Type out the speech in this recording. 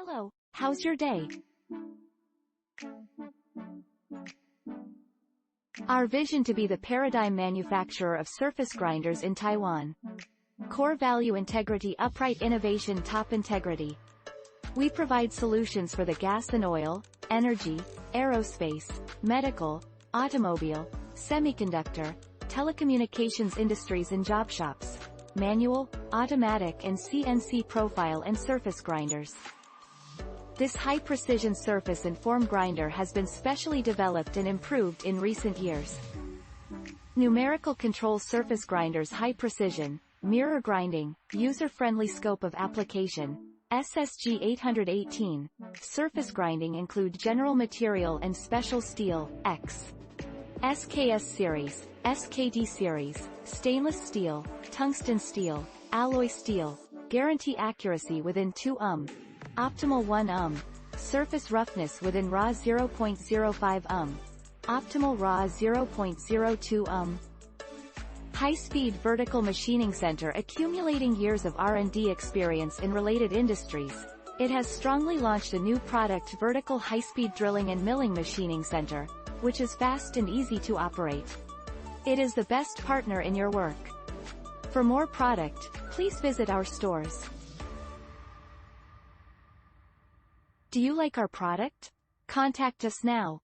Hello, how's your day? Our vision to be the paradigm manufacturer of surface grinders in Taiwan. Core value integrity, upright innovation, top integrity. We provide solutions for the gas and oil, energy, aerospace, medical, automobile, semiconductor, telecommunications industries and job shops, manual, automatic and CNC profile and surface grinders. This high-precision surface and form grinder has been specially developed and improved in recent years. Numerical Control Surface Grinders, high precision, mirror grinding, user-friendly scope of application, SSG 818, surface grinding include general material and special steel, X, SKS series, SKD series, stainless steel, tungsten steel, alloy steel, guarantee accuracy within 2 optimal 1 surface roughness within raw 0.05 optimal raw 0.02 High-speed vertical machining center, accumulating years of R&D experience in related industries. It has strongly launched a new product, vertical high-speed drilling and milling machining center, which is fast and easy to operate. It is the best partner in your work. For more product, please visit our stores. Do you like our product? Contact us now.